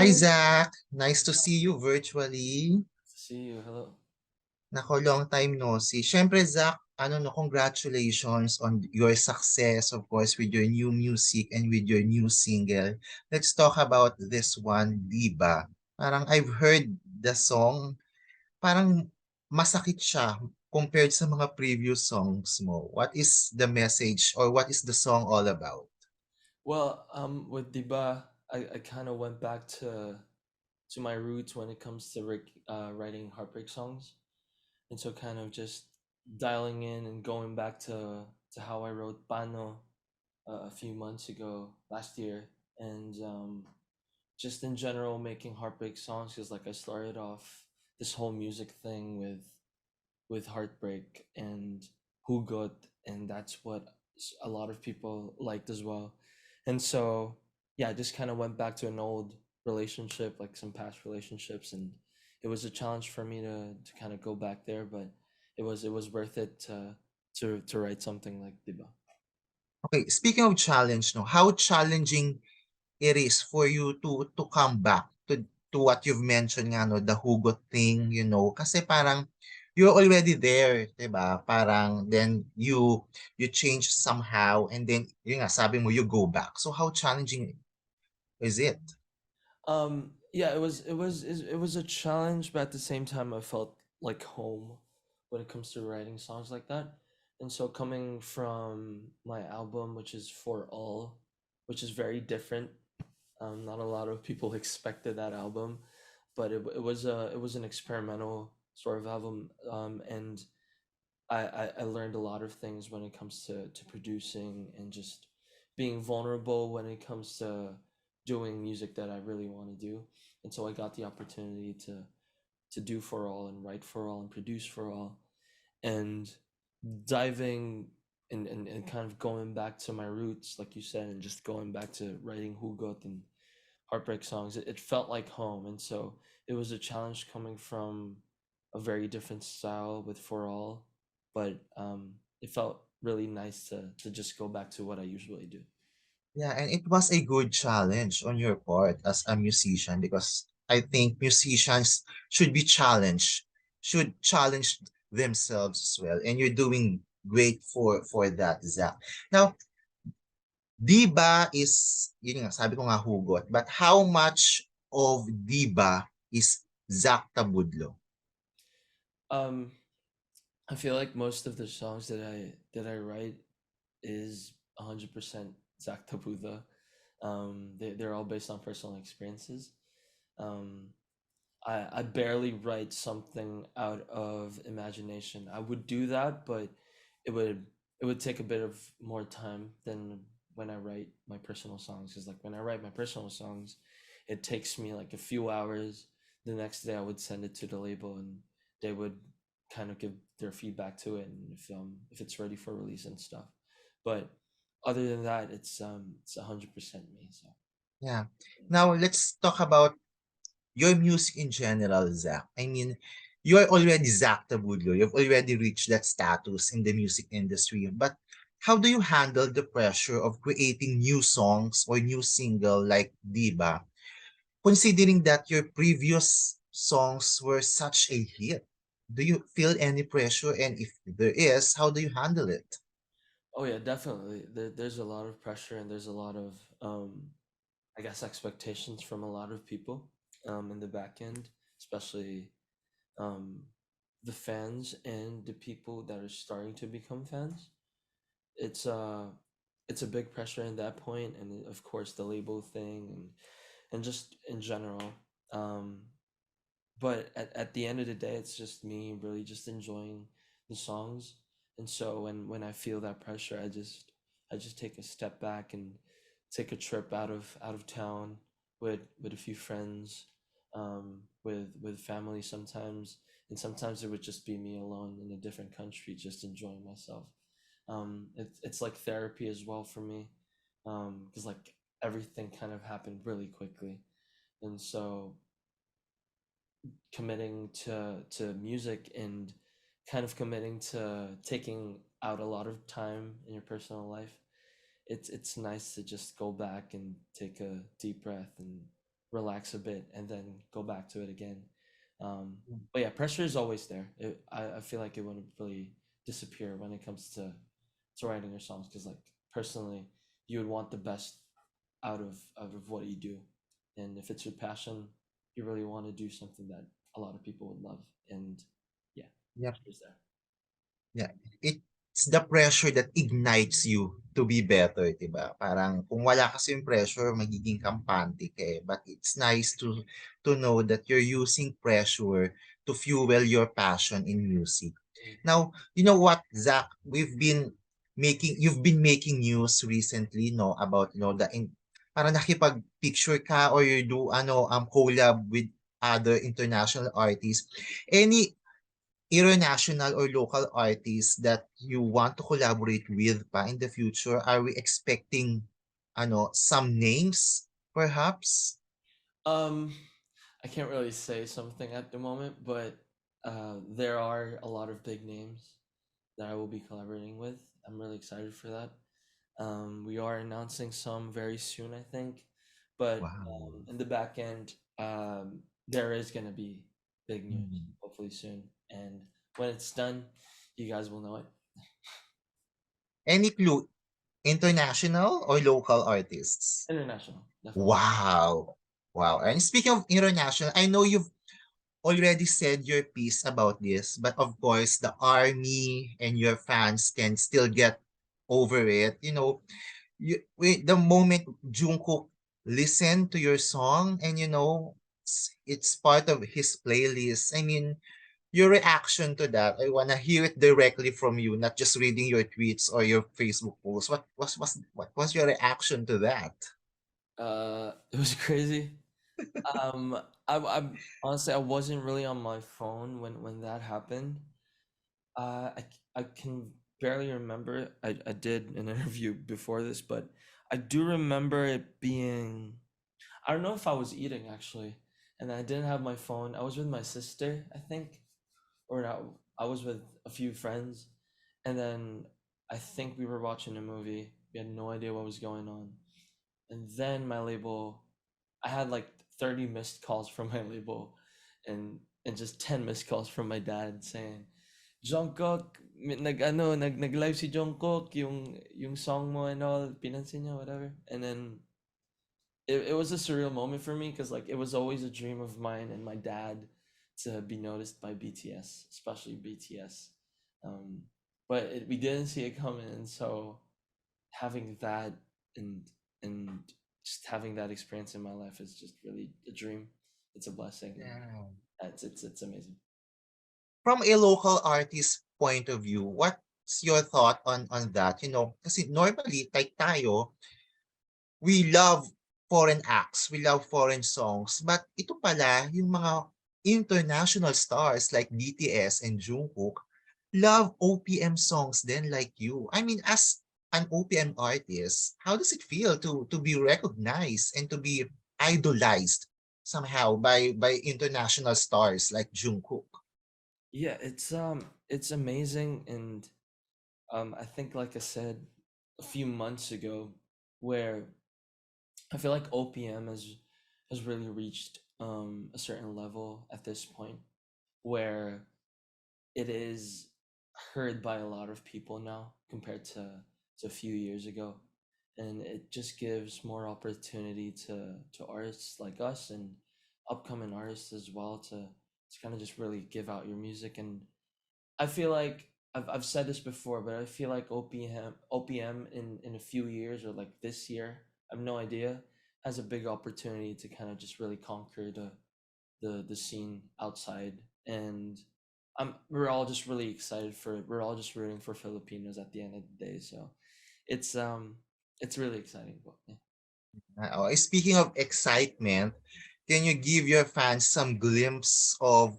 Hi, Hello. Zach. Nice to see you virtually. See you. Hello. Nako, long time no see. Siyempre, Zach, no, congratulations on your success, of course, with your new music and with your new single. Let's talk about this one, Diba. Parang I've heard the song, parang masakit siya compared sa mga previous songs mo. What is the message or what is the song all about? Well, with Diba, I kind of went back to my roots when it comes to writing heartbreak songs, and so kind of just dialing in and going back to how I wrote Pano a few months ago last year, and just in general making heartbreak songs because like I started off this whole music thing with heartbreak and hugot, and that's what a lot of people liked as well. And so, yeah, I just kind of went back to an old relationship, like some past relationships, and it was a challenge for me to kind of go back there, but it was worth it to write something like Diba. Okay, speaking of challenge, no, how challenging it is for you to come back to what you've mentioned nga, no, the hugot thing, kasi parang you're already there, 'di ba? Parang then you change somehow and then yun nga sabi mo you go back. So how challenging is it? Yeah, it was a challenge, but at the same time, I felt like home when it comes to writing songs like that. And so, coming from my album, which is For All, which is very different. Not a lot of people expected that album, but it was an experimental sort of album, and I learned a lot of things when it comes to producing and just being vulnerable when it comes to doing music that I really want to do. And so I got the opportunity to do For All and write For All and produce For All, and diving and kind of going back to my roots, like you said, and just going back to writing hugot and heartbreak songs. It felt like home, and so it was a challenge coming from a very different style with For All, but it felt really nice to just go back to what I usually do. Yeah, and it was a good challenge on your part as a musician because I think musicians should be challenged, should challenge themselves as well. And you're doing great for that, Zach. Now, Diba is, yun nga, sabi ko nga hugot, but how much of Diba is Zack Tabudlo? Um, I feel like most of the songs that I write is 100% Zack Tabudlo. They're all based on personal experiences. Um, I barely write something out of imagination. I would do that, but it would it would take a bit of more time than when I write my personal songs. Because like when I write my personal songs, it takes me like a few hours. The next day, I would send it to the label, and they would kind of give their feedback to it, and if it's ready for release and stuff. But other than that, it's 100% me. So Yeah. Now, let's talk about your music in general, Zach. I mean, you are already Zack Tabudlo. You've already reached that status in the music industry. But how do you handle the pressure of creating new songs or new single like Diba, considering that your previous songs were such a hit? Do you feel any pressure? And if there is, how do you handle it? oh yeah, definitely. There's a lot of pressure and there's a lot of I guess expectations from a lot of people in the back end, especially um, the fans and the people that are starting to become fans. It's uh it's a big pressure in that point, and of course the label thing and just in general. Um, but at the end of the day, it's just me really just enjoying the songs, and so when I feel that pressure, I just take a step back and take a trip out of town with a few friends, with family sometimes, and sometimes it would just be me alone in a different country just enjoying myself. It's like therapy as well for me, because like everything kind of happened really quickly, and so committing to music and kind of committing to taking out a lot of time in your personal life, it's nice to just go back and take a deep breath and relax a bit, and then go back to it again. But yeah, pressure is always there. I feel like it wouldn't really disappear when it comes to writing your songs, because like personally, you would want the best out of what you do, and if it's your passion, you really want to do something that a lot of people would love, and yeah, Yep. pressure's there. Yeah. It's the pressure that ignites you to be better, 'di ba? Parang kung wala kasi yung pressure, magiging kampante ka eh. But it's nice to know that you're using pressure to fuel your passion in music. Mm. Now, you know what, Zach? You've been making news recently, no, about, parang nakipag-picture ka or you do, collab with other international artists. Any international or local artists that you want to collaborate with pa in the future? Are we expecting some names perhaps? Um, I can't really say something at the moment, but there are a lot of big names that I will be collaborating with. I'm really excited for that. We are announcing some very soon, I think, but Wow. in the back end, there is gonna be big news Mm. hopefully soon, and when it's done, you guys will know it. Any clue? International or local artists? International, definitely. Wow. Wow. And speaking of international, I know you've already said your piece about this, but of course, the army and your fans can still get over it. The moment Jungkook listened to your song and it's part of his playlist. I mean, your reaction to that, I wanna hear it directly from you, not just reading your tweets or your Facebook posts. What was your reaction to that? It was crazy. Um, I honestly I wasn't really on my phone when that happened. I can barely remember. I did an interview before this, but I do remember it being. I don't know if I was eating actually, and I didn't have my phone. I was with my sister, I think, or not. I was with a few friends, and then I think we were watching a movie. We had no idea what was going on, and then my label, I had like 30 missed calls from my label, and just 10 missed calls from my dad saying, Jungkook, nag live si Jungkook, yung song mo and all, pinansin niya, whatever. And then it was a surreal moment for me, because like it was always a dream of mine and my dad to be noticed by BTS, especially BTS. Um, but we didn't see it coming, and so having that, and and just having that experience in my life is just really a dream. It's a blessing, and Yeah. it's amazing. From a local artist point of view, what's your thought on that? Kasi normally, like tayo, we love foreign acts, we love foreign songs, but ito pala, yung mga international stars like BTS and Jungkook love OPM songs then like you. I mean, as an OPM artist, how does it feel to be recognized and to be idolized somehow by international stars like Jungkook? Yeah, it's amazing, and I think, like I said a few months ago, where I feel like OPM has really reached a certain level at this point, where it is heard by a lot of people now compared to a few years ago, and it just gives more opportunity to artists like us and upcoming artists as well to kind of just really give out your music. And I feel like I've said this before, but I feel like OPM in a few years, or like this year, I have no idea, has a big opportunity to kind of just really conquer the scene outside. And we're all just really excited for it. We're all just rooting for Filipinos at the end of the day. So it's um it's really exciting. But yeah. Speaking of excitement, can you give your fans some glimpse of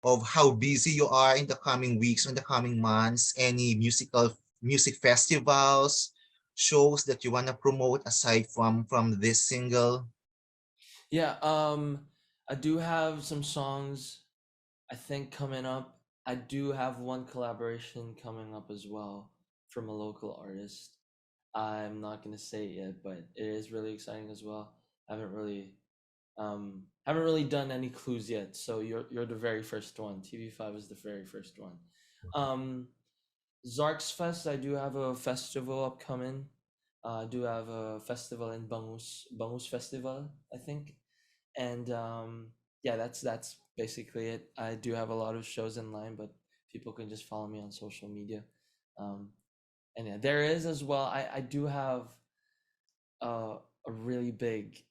how busy you are in the coming weeks, in the coming months? Any music festivals, shows that you want to promote aside from this single? Yeah, I do have some songs I think coming up. I do have one collaboration coming up as well from a local artist. I'm not gonna say it yet, but it is really exciting as well. I haven't really Haven't really done any clues yet, so you're the very first one. TV5 is the very first one. Um, Zark's Fest, I do have a festival upcoming. I do have a festival in Bangus Festival, I think, and yeah, that's basically it. I do have a lot of shows in line, but people can just follow me on social media. Um, and yeah, there is as well. I do have a really big,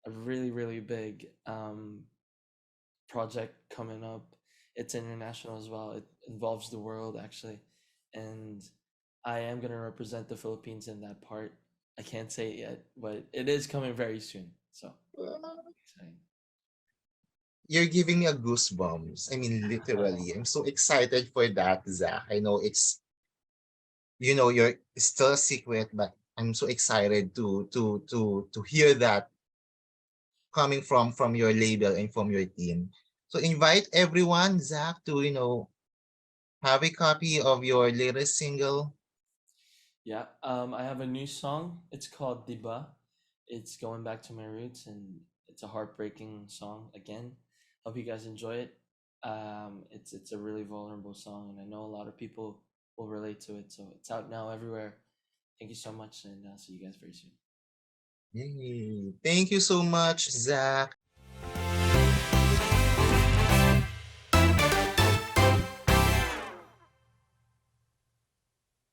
a really big project coming up. It's international as well. It involves the world actually, and I am gonna represent the Philippines in that part. I can't say it yet, but it is coming very soon. So exciting. You're giving me a goosebumps. I mean, literally. I'm so excited for that, Zach. I know it's, you're still a secret, but I'm so excited to hear that coming from your label and from your team. So invite everyone, Zach, to have a copy of your latest single. Yeah, I have a new song. It's called Diba. It's going back to my roots, and it's a heartbreaking song again. Hope you guys enjoy it. It's a really vulnerable song, and I know a lot of people will relate to it. So it's out now everywhere. Thank you so much, and I'll see you guys very soon. Yay. Thank you so much, Zach.